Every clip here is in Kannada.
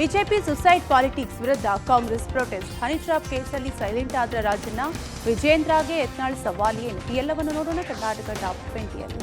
ಬಿಜೆಪಿ ಸುಸೈಡ್ ಪಾಲಿಟಿಕ್ಸ್ ವಿರುದ್ಧ ಕಾಂಗ್ರೆಸ್ ಪ್ರೊಟೆಸ್ಟ್. ಹನಿ ಟ್ರಾಪ್ ಕೇಸಲ್ಲಿ ಸೈಲೆಂಟ್ ಆದ ರಾಜಣ್ಣ, ವಿಜೇಂದ್ರಗೆ ಯತ್ನಾಳ್ ಸವಾಲ್ ಏನು? ಈ ಎಲ್ಲವನ್ನು ನೋಡೋಣ ಕರ್ನಾಟಕ ಟಾಪ್ 20ಯಲ್ಲಿ.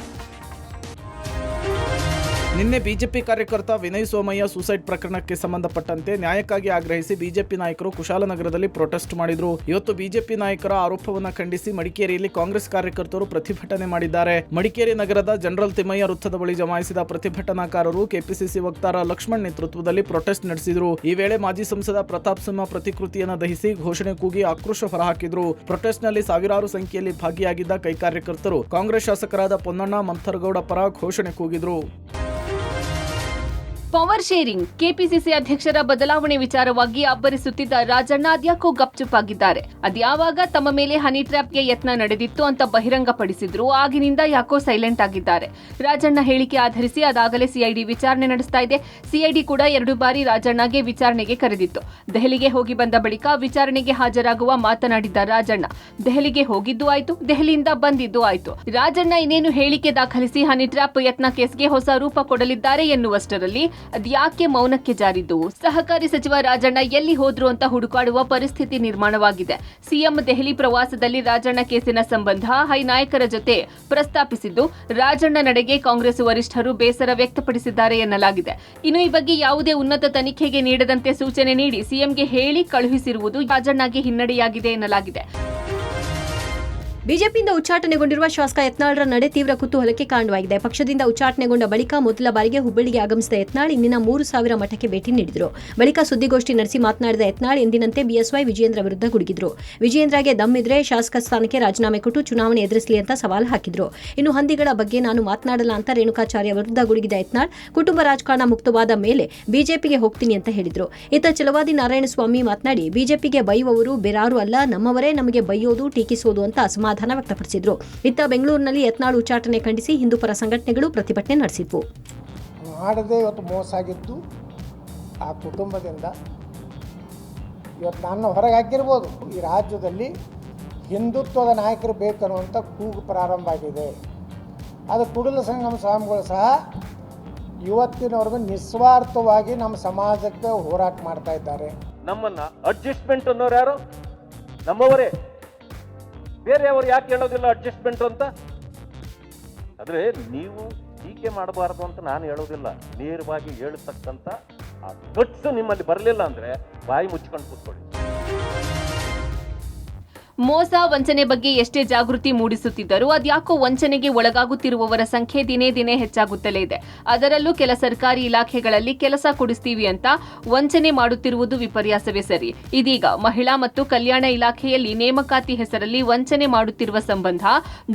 ನಿನ್ನೆ ಬಿಜೆಪಿ ಕಾರ್ಯಕರ್ತ ವಿನಯ್ ಸೋಮಯ್ಯ ಸೂಸೈಡ್ ಪ್ರಕರಣಕ್ಕೆ ಸಂಬಂಧಪಟ್ಟಂತೆ ನ್ಯಾಯಕ್ಕಾಗಿ ಆಗ್ರಹಿಸಿ ಬಿಜೆಪಿ ನಾಯಕರು ಕುಶಾಲನಗರದಲ್ಲಿ ಪ್ರೊಟೆಸ್ಟ್ ಮಾಡಿದ್ರು. ಇವತ್ತು ಬಿಜೆಪಿ ನಾಯಕರ ಆರೋಪವನ್ನು ಖಂಡಿಸಿ ಮಡಿಕೇರಿಯಲ್ಲಿ ಕಾಂಗ್ರೆಸ್ ಕಾರ್ಯಕರ್ತರು ಪ್ರತಿಭಟನೆ ಮಾಡಿದ್ದಾರೆ. ಮಡಿಕೇರಿ ನಗರದ ಜನರಲ್ ತಿಮ್ಮಯ್ಯ ವೃತ್ತದ ಬಳಿ ಜಮಾಯಿಸಿದ ಪ್ರತಿಭಟನಾಕಾರರು ಕೆಪಿಸಿಸಿ ವಕ್ತಾರ ಲಕ್ಷ್ಮಣ್ ನೇತೃತ್ವದಲ್ಲಿ ಪ್ರೊಟೆಸ್ಟ್ ನಡೆಸಿದರು. ಈ ವೇಳೆ ಮಾಜಿ ಸಂಸದ ಪ್ರತಾಪ್ ಸಿಂಹ ಪ್ರತಿಕೃತಿಯನ್ನು ದಹಿಸಿ ಘೋಷಣೆ ಕೂಗಿ ಆಕ್ರೋಶ ಹೊರಹಾಕಿದ್ರು. ಪ್ರೊಟೆಸ್ಟ್ನಲ್ಲಿ ಸಾವಿರಾರು ಸಂಖ್ಯೆಯಲ್ಲಿ ಭಾಗಿಯಾಗಿದ್ದ ಕೈ ಕಾರ್ಯಕರ್ತರು ಕಾಂಗ್ರೆಸ್ ಶಾಸಕರಾದ ಪೊನ್ನಣ್ಣ ಮಂಥರಗೌಡ ಪರ ಘೋಷಣೆ ಕೂಗಿದ್ರು. Power sharing. ಕೆಪಿಸಿಸಿ ಅಧ್ಯಕ್ಷರ ಬದಲಾವಣೆ ವಿಚಾರವಾಗಿ ಅಬ್ಬರಿಸುತ್ತಿದ್ದ ರಾಜಣ್ಣ ಅದ್ಯಾಕೋ ಗಪ್ಚುಪ್ ಆಗಿದ್ದಾರೆ. ಅದ್ಯಾವಾಗ ತಮ್ಮ ಮೇಲೆ ಹನಿ ಟ್ರ್ಯಾಪ್ಗೆ ಯತ್ನ ನಡೆದಿತ್ತು ಅಂತ ಬಹಿರಂಗಪಡಿಸಿದ್ರು. ಆಗಿನಿಂದ ಯಾಕೋ ಸೈಲೆಂಟ್ ಆಗಿದ್ದಾರೆ. ರಾಜಣ್ಣ ಹೇಳಿಕೆ ಆಧರಿಸಿ ಅದಾಗಲೇ ಸಿಐಡಿ ವಿಚಾರಣೆ ನಡೆಸ್ತಾ ಇದೆ. ಸಿಐಡಿ ಕೂಡ 2 ಬಾರಿ ರಾಜಣ್ಣಗೆ ವಿಚಾರಣೆಗೆ ಕರೆದಿತ್ತು. ದೆಹಲಿಗೆ ಹೋಗಿ ಬಂದ ಬಳಿಕ ವಿಚಾರಣೆಗೆ ಹಾಜರಾಗುವ ಮಾತನಾಡಿದ್ದ ರಾಜಣ್ಣ, ದೆಹಲಿಗೆ ಹೋಗಿದ್ದು ಆಯ್ತು, ದೆಹಲಿಯಿಂದ ಬಂದಿದ್ದು ಆಯ್ತು. ರಾಜಣ್ಣ ಇನ್ನೇನು ಹೇಳಿಕೆ ದಾಖಲಿಸಿ ಹನಿ ಟ್ರ್ಯಾಪ್ ಯತ್ನ ಕೇಸ್ಗೆ ಹೊಸ ರೂಪ ಕೊಡಲಿದ್ದಾರೆ ಎನ್ನುವಷ್ಟರಲ್ಲಿ ಅದ್ಯಾಕೆ ಮೌನಕ್ಕೆ ಜಾರಿದ್ದು? ಸಹಕಾರಿ ಸಚಿವ ರಾಜಣ್ಣ ಎಲ್ಲಿ ಹೋದ್ರು ಅಂತ ಹುಡುಕಾಡುವ ಪರಿಸ್ಥಿತಿ ನಿರ್ಮಾಣವಾಗಿದೆ. ಸಿಎಂ ದೆಹಲಿ ಪ್ರವಾಸದಲ್ಲಿ ರಾಜಣ್ಣ ಕೇಸಿನ ಸಂಬಂಧ ಹೈ ನಾಯಕರ ಜೊತೆ ಪ್ರಸ್ತಾಪಿಸಿದ್ದು, ರಾಜಣ್ಣ ನಡೆಗೆ ಕಾಂಗ್ರೆಸ್ ವರಿಷ್ಠರು ಬೇಸರ ವ್ಯಕ್ತಪಡಿಸಿದ್ದಾರೆ ಎನ್ನಲಾಗಿದೆ. ಇನ್ನು ಈ ಬಗ್ಗೆ ಯಾವುದೇ ಉನ್ನತ ತನಿಖೆಗೆ ನೀಡದಂತೆ ಸೂಚನೆ ನೀಡಿ ಸಿಎಂಗೆ ಹೇಳಿ ಕಳುಹಿಸಿರುವುದು ರಾಜಣ್ಣಗೆ ಹಿನ್ನಡೆಯಾಗಿದೆ ಎನ್ನಲಾಗಿದೆ. ಬಿಜೆಪಿಯಿಂದ ಉಚ್ಚಾಟನೆಗೊಂಡಿರುವ ಶಾಸಕ ಯತ್ನಾಳ್ರ ನಡೆ ತೀವ್ರ ಕುತೂಹಲಕ್ಕೆ ಕಾರಣವಾಗಿದೆ. ಪಕ್ಷದಿಂದ ಉಚ್ಚಾಟನೆಗೊಂಡ ಬಳಿಕ ಮೊದಲ ಬಾರಿಗೆ ಹುಬ್ಬಳ್ಳಿಗೆ ಆಗಮಿಸಿದ ಯತ್ನಾಳ್ ಇಂದಿನ 3000 ಮಠಕ್ಕೆ ಭೇಟಿ ನೀಡಿದರು. ಬಳಿಕ ಸುದ್ದಿಗೋಷ್ಠಿ ನಡೆಸಿ ಮಾತನಾಡಿದ ಯತ್ನಾಳ್ ಎಂದಿನಂತೆ ಬಿಎಸ್ವೈ ವಿಜೇಂದ್ರ ವಿರುದ್ಧ ಗುಡುಗಿದ್ರು. ವಿಜೇಂದ್ರಗೆ ದಮ್ಮಿದ್ರೆ ಶಾಸಕ ಸ್ಥಾನಕ್ಕೆ ರಾಜೀನಾಮೆ ಕೊಟ್ಟು ಚುನಾವಣೆ ಎದುರಿಸಲಿ ಅಂತ ಸವಾಲು ಹಾಕಿದ್ರು. ಇನ್ನು ಹಂದಿಗಳ ಬಗ್ಗೆ ನಾನು ಮಾತನಾಡಲ್ಲ ಅಂತ ರೇಣುಕಾಚಾರ್ಯ ವಿರುದ್ಧ ಗುಡುಗಿದ ಯತ್ನಾಳ್, ಕುಟುಂಬ ರಾಜಕಾರಣ ಮುಕ್ತವಾದ ಮೇಲೆ ಬಿಜೆಪಿಗೆ ಹೋಗ್ತೀನಿ ಅಂತ ಹೇಳಿದ್ರು. ಇತ್ತ ಛಲವಾದಿ ನಾರಾಯಣಸ್ವಾಮಿ ಮಾತನಾಡಿ, ಬಿಜೆಪಿಗೆ ಬೈಯುವವರು ಬೇರಾರು ಅಲ್ಲ, ನಮ್ಮವರೇ ನಮಗೆ ಬೈಯೋದು, ಟೀಕಿಸೋದು ಅಂತ ಅಸಮಾಧಾನ ವ್ಯಕ್ತಪಡಿಸಿದ್ರು. ಇತ್ತ ಬೆಂಗಳೂರಿನಲ್ಲಿ ಯತ್ನಾಳ್ ಉಚ್ಚಾಟನೆ ಖಂಡಿಸಿ ಹಿಂದೂಪರ ಸಂಘಟನೆಗಳು ಪ್ರತಿಭಟನೆ ನಡೆಸಿದ್ವು. ಮಾಡದೆ ಇವತ್ತು ಮೋಸ ಆಗಿದ್ದು ಆ ಕುಟುಂಬದಿಂದ ಇವತ್ತು ನಾನು ಹೊರಗೆ ಹಾಕಿರ್ಬೋದು. ಈ ರಾಜ್ಯದಲ್ಲಿ ಹಿಂದುತ್ವದ ನಾಯಕರು ಬೇಕನ್ನುವಂಥ ಕೂಗು ಪ್ರಾರಂಭ ಆಗಿದೆ. ಅದು ಕುಡಲ ಸಂಗಮ ಸ್ವಾಮಿಗಳು ಸಹ ಇವತ್ತಿನವರೆಗೂ ನಿಸ್ವಾರ್ಥವಾಗಿ ನಮ್ಮ ಸಮಾಜಕ್ಕೆ ಹೋರಾಟ ಮಾಡ್ತಾ ಇದ್ದಾರೆ. ನಮ್ಮನ್ನ ಅಡ್ಜಸ್ಟ್ಮೆಂಟ್ ಅನ್ನೋರು ಯಾರು? ನಮ್ಮವರೇ. ಬೇರೆಯವರು ಯಾಕೆ ಹೇಳೋದಿಲ್ಲ ಅಡ್ಜಸ್ಟ್ಮೆಂಟ್ ಅಂತ? ಆದರೆ ನೀವು ಟೀಕೆ ಮಾಡಬಾರ್ದು ಅಂತ ನಾನು ಹೇಳೋದಿಲ್ಲ. ನೇರವಾಗಿ ಹೇಳ್ತಕ್ಕಂಥ ಆ ಗಟ್ಸು ನಿಮ್ಮಲ್ಲಿ ಬರಲಿಲ್ಲ ಅಂದರೆ ಬಾಯಿ ಮುಚ್ಕೊಂಡು ಕೂತ್ಕೊಳ್ಳಿ. ಮೋಸ ವಂಚನೆ ಬಗ್ಗೆ ಎಷ್ಟೇ ಜಾಗೃತಿ ಮೂಡಿಸುತ್ತಿದ್ದರೂ ಅದ್ಯಾಕೋ ವಂಚನೆಗೆ ಒಳಗಾಗುತ್ತಿರುವವರ ಸಂಖ್ಯೆ ದಿನೇ ದಿನೇ ಹೆಚ್ಚಾಗುತ್ತಲೇ ಇದೆ. ಅದರಲ್ಲೂ ಕೆಲ ಸರ್ಕಾರಿ ಇಲಾಖೆಗಳಲ್ಲಿ ಕೆಲಸ ಕೊಡಿಸ್ತೀವಿ ಅಂತ ವಂಚನೆ ಮಾಡುತ್ತಿರುವುದು ವಿಪರ್ಯಾಸವೇ ಸರಿ. ಇದೀಗ ಮಹಿಳಾ ಮತ್ತು ಕಲ್ಯಾಣ ಇಲಾಖೆಯಲ್ಲಿ ನೇಮಕಾತಿ ಹೆಸರಲ್ಲಿ ವಂಚನೆ ಮಾಡುತ್ತಿರುವ ಸಂಬಂಧ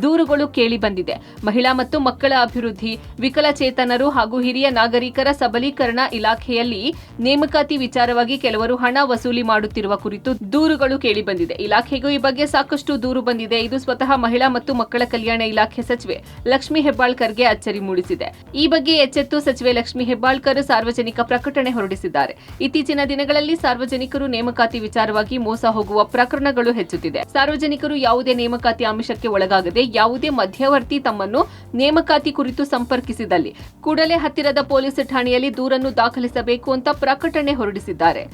ದೂರುಗಳು ಕೇಳಿ ಬಂದಿದೆ. ಮಹಿಳಾ ಮತ್ತು ಮಕ್ಕಳ ಅಭಿವೃದ್ಧಿ, ವಿಕಲಚೇತನರು ಹಾಗೂ ಹಿರಿಯ ನಾಗರಿಕರ ಸಬಲೀಕರಣ ಇಲಾಖೆಯಲ್ಲಿ ನೇಮಕಾತಿ ವಿಚಾರವಾಗಿ ಕೆಲವರು ಹಣ ವಸೂಲಿ ಮಾಡುತ್ತಿರುವ ಕುರಿತು ದೂರುಗಳು ಕೇಳಿ ಬಂದಿದೆ. ಇಲಾಖೆಗೂ ಈ ಬಗ್ಗೆ ಸಾಕಷ್ಟು ದೂರು ಬಂದಿದೆ. ಇದು ಸ್ವತಃ ಮಹಿಳಾ ಮತ್ತು ಮಕ್ಕಳ ಕಲ್ಯಾಣ ಇಲಾಖೆ ಸಚಿವೆ ಲಕ್ಷ್ಮೀ ಹೆಬ್ಬಾಳ್ಕರ್ಗೆ ಅಚ್ಚರಿ ಮೂಡಿಸಿದೆ. ಈ ಬಗ್ಗೆ ಎಚ್ಚೆತ್ತು ಸಚಿವೆ ಲಕ್ಷ್ಮೀ ಹೆಬ್ಬಾಳ್ಕರ್ ಸಾರ್ವಜನಿಕ ಪ್ರಕಟಣೆ ಹೊರಡಿಸಿದ್ದಾರೆ. ಇತ್ತೀಚಿನ ದಿನಗಳಲ್ಲಿ ಸಾರ್ವಜನಿಕರು ನೇಮಕಾತಿ ವಿಚಾರವಾಗಿ ಮೋಸ ಹೋಗುವ ಪ್ರಕರಣಗಳು ಹೆಚ್ಚುತ್ತಿದೆ. ಸಾರ್ವಜನಿಕರು ಯಾವುದೇ ನೇಮಕಾತಿ ಆಮಿಷಕ್ಕೆ ಒಳಗಾಗದೆ ಯಾವುದೇ ಮಧ್ಯವರ್ತಿ ತಮ್ಮನ್ನು ನೇಮಕಾತಿ ಕುರಿತು ಸಂಪರ್ಕಿಸಿದಲ್ಲಿ ಕೂಡಲೇ ಹತ್ತಿರದ ಪೊಲೀಸ್ ಠಾಣೆಯಲ್ಲಿ ದೂರನ್ನು ದಾಖಲಿಸಬೇಕು ಅಂತ ಪ್ರಕಟಣೆ ಹೊರಡಿಸಿದ್ದಾರೆ.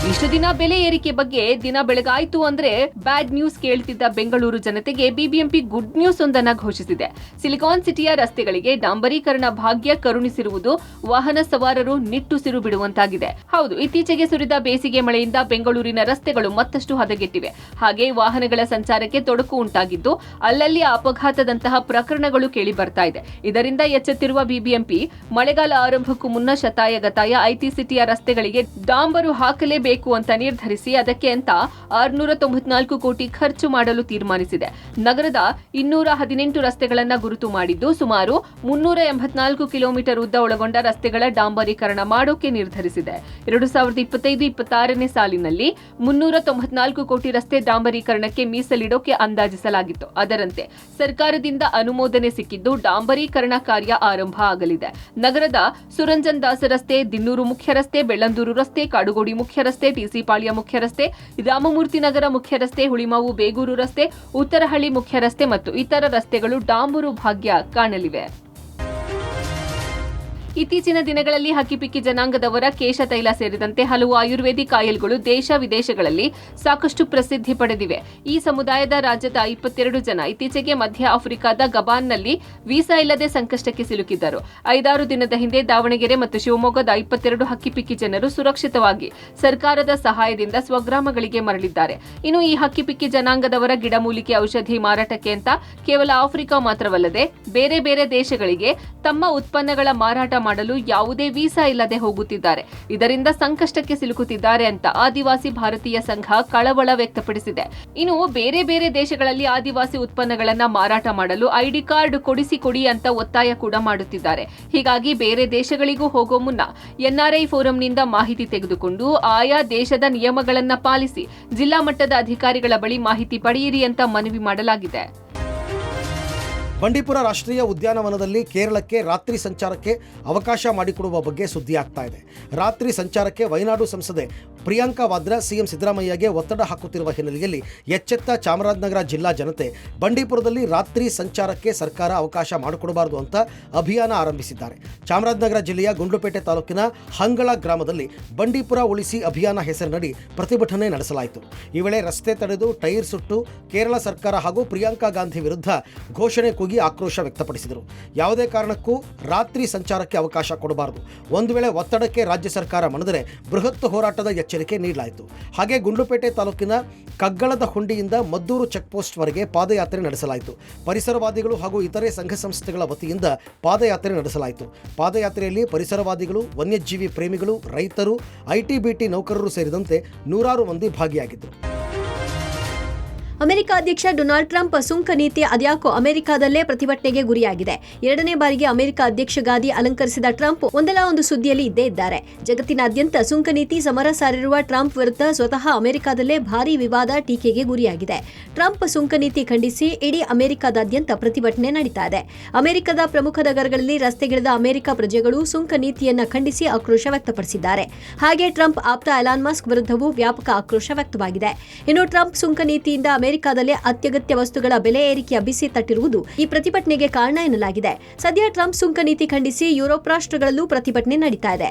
ಇಷ್ಟು ದಿನ ಬೆಲೆ ಏರಿಕೆ ಬಗ್ಗೆ ದಿನ ಬೆಳಗಾಯಿತು ಅಂದ್ರೆ ಬ್ಯಾಡ್ ನ್ಯೂಸ್ ಕೇಳ್ತಿದ್ದ ಬೆಂಗಳೂರು ಜನತೆಗೆ ಬಿಬಿಎಂಪಿ ಗುಡ್ ನ್ಯೂಸ್ ಒಂದನ್ನ ಘೋಷಿಸಿದೆ. ಸಿಲಿಕಾನ್ ಸಿಟಿಯ ರಸ್ತೆಗಳಿಗೆ ಡಾಂಬರೀಕರಣ ಭಾಗ್ಯ ಕರುಣಿಸಿರುವುದು ವಾಹನ ಸವಾರರು ನಿಟ್ಟುಸಿರು ಬಿಡುವಂತಾಗಿದೆ. ಹೌದು, ಇತ್ತೀಚೆಗೆ ಸುರಿದ ಬೇಸಿಗೆ ಮಳೆಯಿಂದ ಬೆಂಗಳೂರಿನ ರಸ್ತೆಗಳು ಮತ್ತಷ್ಟು ಹದಗೆಟ್ಟಿವೆ. ಹಾಗೆ ವಾಹನಗಳ ಸಂಚಾರಕ್ಕೆ ತೊಡಕು ಉಂಟಾಗಿದ್ದು ಅಲ್ಲಲ್ಲಿ ಅಪಘಾತದಂತಹ ಪ್ರಕರಣಗಳು ಕೇಳಿ ಬರ್ತಾ ಇದೆ. ಇದರಿಂದ ಎಚ್ಚೆತ್ತಿರುವ ಬಿಬಿಎಂಪಿ ಮಳೆಗಾಲ ಆರಂಭಕ್ಕೂ ಮುನ್ನ ಶತಾಯಗತಾಯ ಐಟಿ ಸಿಟಿಯ ರಸ್ತೆಗಳಿಗೆ ಡಾಂಬರು ಹಾಕಲೇಬೇಕು ಅಂತ ನಿರ್ಧರಿಸಿ ಅದಕ್ಕೆ ಅಂತ 694 ಕೋಟಿ ಖರ್ಚು ಮಾಡಲು ತೀರ್ಮಾನಿಸಿದೆ. ನಗರದ 218 ರಸ್ತೆಗಳನ್ನು ಗುರುತು ಮಾಡಿದ್ದು ಸುಮಾರು 384 ಕಿಲೋಮೀಟರ್ ಉದ್ದ ಒಳಗೊಂಡ ರಸ್ತೆಗಳ ಡಾಂಬರೀಕರಣ ಮಾಡೋಕೆ ನಿರ್ಧರಿಸಿದೆ. 2025-26ನೇ ಸಾಲಿನಲ್ಲಿ 394 ಕೋಟಿ ರಸ್ತೆ ಡಾಂಬರೀಕರಣಕ್ಕೆ ಮೀಸಲಿಡೋಕೆ ಅಂದಾಜಿಸಲಾಗಿತ್ತು. ಅದರಂತೆ ಸರ್ಕಾರದಿಂದ ಅನುಮೋದನೆ ಸಿಕ್ಕಿದ್ದು ಡಾಂಬರೀಕರಣ ಕಾರ್ಯ ಆರಂಭ ಆಗಲಿದೆ. ನಗರದ ಸುರಂಜನ್ ದಾಸ್ ರಸ್ತೆ, ದಿನ್ನೂರು ಮುಖ್ಯ ರಸ್ತೆ, ಬೆಳ್ಳಂದೂರು ರಸ್ತೆ, ಕಾಡುಗೋಡಿ ಮುಖ್ಯ ರಸ್ತೆ, ಟಿಸಿ ಪಾಳ್ಯ ಮುಖ್ಯ ರಸ್ತೆ, ರಾಮಮೂರ್ತಿ ನಗರ ಮುಖ್ಯ ರಸ್ತೆ, ಹುಳಿಮಾವು ಬೇಗೂರು ರಸ್ತೆ, ಉತ್ತರಹಳ್ಳಿ ಮುಖ್ಯ ರಸ್ತೆ ಮತ್ತು ಇತರ ರಸ್ತೆಗಳು ಡಾಂಬರು ಭಾಗ್ಯ ಕಾಣಲಿವೆ. ಇತ್ತೀಚಿನ ದಿನಗಳಲ್ಲಿ ಹಕ್ಕಿಪಿಕ್ಕಿ ಜನಾಂಗದವರ ಕೇಶ ತೈಲ ಸೇರಿದಂತೆ ಹಲವು ಆಯುರ್ವೇದಿಕ್ ಆಯಿಲ್ಗಳು ದೇಶ ವಿದೇಶಗಳಲ್ಲಿ ಸಾಕಷ್ಟು ಪ್ರಸಿದ್ಧಿ ಪಡೆದಿವೆ. ಈ ಸಮುದಾಯದ ರಾಜ್ಯದ 22 ಜನ ಇತ್ತೀಚೆಗೆ ಮಧ್ಯ ಆಫ್ರಿಕಾದ ಗಬಾನ್ನಲ್ಲಿ ವೀಸಾ ಇಲ್ಲದೆ ಸಂಕಷ್ಟಕ್ಕೆ ಸಿಲುಕಿದ್ದರು. 5-6 ದಿನದ ಹಿಂದೆ ದಾವಣಗೆರೆ ಮತ್ತು ಶಿವಮೊಗ್ಗದ 22 ಹಕ್ಕಿಪಿಕ್ಕಿ ಜನರು ಸುರಕ್ಷಿತವಾಗಿ ಸರ್ಕಾರದ ಸಹಾಯದಿಂದ ಸ್ವಗ್ರಾಮಗಳಿಗೆ ಮರಳಿದ್ದಾರೆ. ಇನ್ನು ಈ ಹಕ್ಕಿಪಿಕ್ಕಿ ಜನಾಂಗದವರ ಗಿಡಮೂಲಿಕೆ ಔಷಧಿ ಮಾರಾಟಕ್ಕೆ ಅಂತ ಕೇವಲ ಆಫ್ರಿಕಾ ಮಾತ್ರವಲ್ಲದೆ ಬೇರೆ ಬೇರೆ ದೇಶಗಳಿಗೆ ತಮ್ಮ ಉತ್ಪನ್ನಗಳ ಮಾರಾಟ ಮಾಡಲು ಯಾವುದೇ ವೀಸಾ ಇಲ್ಲದೆ ಹೋಗುತ್ತಿದ್ದಾರೆ. ಇದರಿಂದ ಸಂಕಷ್ಟಕ್ಕೆ ಸಿಲುಕುತ್ತಿದ್ದಾರೆ ಅಂತ ಆದಿವಾಸಿ ಭಾರತೀಯ ಸಂಘ ಕಳವಳ ವ್ಯಕ್ತಪಡಿಸಿದೆ. ಇನ್ನು ಬೇರೆ ಬೇರೆ ದೇಶಗಳಲ್ಲಿ ಆದಿವಾಸಿ ಉತ್ಪನ್ನಗಳನ್ನ ಮಾರಾಟ ಮಾಡಲು ಐಡಿ ಕಾರ್ಡ್ ಕೊಡಿ ಅಂತ ಒತ್ತಾಯ ಕೂಡ ಮಾಡುತ್ತಿದ್ದಾರೆ. ಹೀಗಾಗಿ ಬೇರೆ ದೇಶಗಳಿಗೂ ಹೋಗೋ ಮುನ್ನ ಎನ್ಆರ್ಐ ಫೋರಂನಿಂದ ಮಾಹಿತಿ ತೆಗೆದುಕೊಂಡು ಆಯಾ ದೇಶದ ನಿಯಮಗಳನ್ನ ಪಾಲಿಸಿ ಜಿಲ್ಲಾ ಮಟ್ಟದ ಅಧಿಕಾರಿಗಳ ಬಳಿ ಮಾಹಿತಿ ಪಡೆಯಿರಿ ಅಂತ ಮನವಿ ಮಾಡಲಾಗಿದೆ. ಬಂಡೀಪುರ ರಾಷ್ಟ್ರೀಯ ಉದ್ಯಾನವನದಲ್ಲಿ ಕೇರಳಕ್ಕೆ ರಾತ್ರಿ ಸಂಚಾರಕ್ಕೆ ಅವಕಾಶ ಮಾಡಿಕೊಡುವ ಬಗ್ಗೆ ಸುದ್ದಿ ಆಗ್ತಾ ಇದೆ. ರಾತ್ರಿ ಸಂಚಾರಕ್ಕೆ ವಯನಾಡು ಸಂಸದೆ ಪ್ರಿಯಾಂಕಾ ವಾದ್ರಾ ಸಿಎಂ ಸಿದ್ದರಾಮಯ್ಯಗೆ ಒತ್ತಡ ಹಾಕುತ್ತಿರುವ ಹಿನ್ನೆಲೆಯಲ್ಲಿ ಎಚ್ಚೆತ್ತ ಚಾಮರಾಜನಗರ ಜಿಲ್ಲಾ ಜನತೆ ಬಂಡೀಪುರದಲ್ಲಿ ರಾತ್ರಿ ಸಂಚಾರಕ್ಕೆ ಸರ್ಕಾರ ಅವಕಾಶ ಮಾಡಿಕೊಡಬಾರದು ಅಂತ ಅಭಿಯಾನ ಆರಂಭಿಸಿದ್ದಾರೆ. ಚಾಮರಾಜನಗರ ಜಿಲ್ಲೆಯ ಗುಂಡ್ಲುಪೇಟೆ ತಾಲೂಕಿನ ಹಂಗಳ ಗ್ರಾಮದಲ್ಲಿ ಬಂಡೀಪುರ ಉಳಿಸಿ ಅಭಿಯಾನ ಹೆಸರಿನಡಿ ಪ್ರತಿಭಟನೆ ನಡೆಸಲಾಯಿತು. ಈ ವೇಳೆ ರಸ್ತೆ ತಡೆದು ಟೈರ್ ಸುಟ್ಟು ಕೇರಳ ಸರ್ಕಾರ ಹಾಗೂ ಪ್ರಿಯಾಂಕಾ ಗಾಂಧಿ ವಿರುದ್ಧ ಘೋಷಣೆ ಕೂಗಿ ಆಕ್ರೋಶ ವ್ಯಕ್ತಪಡಿಸಿದರು. ಯಾವುದೇ ಕಾರಣಕ್ಕೂ ರಾತ್ರಿ ಸಂಚಾರಕ್ಕೆ ಅವಕಾಶ ಕೊಡಬಾರದು. ಒಂದು ವೇಳೆ ಒತ್ತಡಕ್ಕೆ ರಾಜ್ಯ ಸರ್ಕಾರ ಮಣಿದರೆ ಬೃಹತ್ ಹೋರಾಟದ ಎಚ್ಚರಿಕೆ ನೀಡಲಾಯಿತು. ಹಾಗೆ ಗುಂಡ್ಲುಪೇಟೆ ತಾಲೂಕಿನ ಕಗ್ಗಳದ ಹುಂಡಿಯಿಂದ ಮದ್ದೂರು ಚೆಕ್ಪೋಸ್ಟ್ವರೆಗೆ ಪಾದಯಾತ್ರೆ ನಡೆಸಲಾಯಿತು. ಪರಿಸರವಾದಿಗಳು ಹಾಗೂ ಇತರೆ ಸಂಘ ಸಂಸ್ಥೆಗಳ ವತಿಯಿಂದ ಪಾದಯಾತ್ರೆ ನಡೆಸಲಾಯಿತು. ಪಾದಯಾತ್ರೆಯಲ್ಲಿ ಪರಿಸರವಾದಿಗಳು, ವನ್ಯಜೀವಿ ಪ್ರೇಮಿಗಳು, ರೈತರು, ಐಟಿ-ಬಿಟಿ ನೌಕರರು ಸೇರಿದಂತೆ ನೂರಾರು ಮಂದಿ ಭಾಗಿಯಾಗಿದ್ದರು. ಅಮೆರಿಕ ಅಧ್ಯಕ್ಷ ಡೊನಾಲ್ಡ್ ಟ್ರಂಪ್ ಸುಂಕ ನೀತಿ ಅದ್ಯಾಕೋ ಅಮೆರಿಕದಲ್ಲೇ ಪ್ರತಿಭಟನೆಗೆ ಗುರಿಯಾಗಿದೆ. 2ನೇ ಬಾರಿಗೆ ಅಮೆರಿಕ ಅಧ್ಯಕ್ಷ ಗಾದಿ ಅಲಂಕರಿಸಿದ ಟ್ರಂಪ್ ಒಂದಲ್ಲ ಒಂದು ಸುದ್ದಿಯಲ್ಲಿ ಇದ್ದೇ ಇದ್ದಾರೆ. ಜಗತ್ತಿನಾದ್ಯಂತ ಸುಂಕ ನೀತಿ ಸಮರ ಸಾರಿರುವ ಟ್ರಂಪ್ ವಿರುದ್ಧ ಸ್ವತಃ ಅಮೆರಿಕದಲ್ಲೇ ಭಾರೀ ವಿವಾದ, ಟೀಕೆಗೆ ಗುರಿಯಾಗಿದೆ. ಟ್ರಂಪ್ ಸುಂಕ ನೀತಿ ಖಂಡಿಸಿ ಇಡೀ ಅಮೆರಿಕದಾದ್ಯಂತ ಪ್ರತಿಭಟನೆ ನಡೀತಾ ಇದೆ. ಅಮೆರಿಕದ ಪ್ರಮುಖ ನಗರಗಳಲ್ಲಿ ರಸ್ತೆಗಿಳಿದ ಅಮೆರಿಕ ಪ್ರಜೆಗಳು ಸುಂಕ ನೀತಿಯನ್ನ ಖಂಡಿಸಿ ಆಕ್ರೋಶ ವ್ಯಕ್ತಪಡಿಸಿದ್ದಾರೆ. ಹಾಗೆ ಟ್ರಂಪ್ ಆಪ್ತ ಎಲಾನ್ ಮಸ್ಕ್ ವಿರುದ್ಧವೂ ವ್ಯಾಪಕ ಆಕ್ರೋಶ ವ್ಯಕ್ತವಾಗಿದೆ. ಇನ್ನು ಟ್ರಂಪ್ ಸುಂಕ ನೀತಿಯಿಂದ ಅಮೆರಿಕದಲ್ಲಿ ಅತ್ಯಗತ್ಯ ವಸ್ತುಗಳ ಬೆಲೆ ಏರಿಕೆಯ ಬಿಸಿ ತಟ್ಟಿರುವುದು ಈ ಪ್ರತಿಭಟನೆಗೆ ಕಾರಣ ಎನ್ನಲಾಗಿದೆ. ಸದ್ಯ ಟ್ರಂಪ್ ಸುಂಕ ನೀತಿ ಖಂಡಿಸಿ ಯುರೋಪ್ ರಾಷ್ಟ್ರಗಳಲ್ಲೂ ಪ್ರತಿಭಟನೆ ನಡೀತಾ ಇದೆ.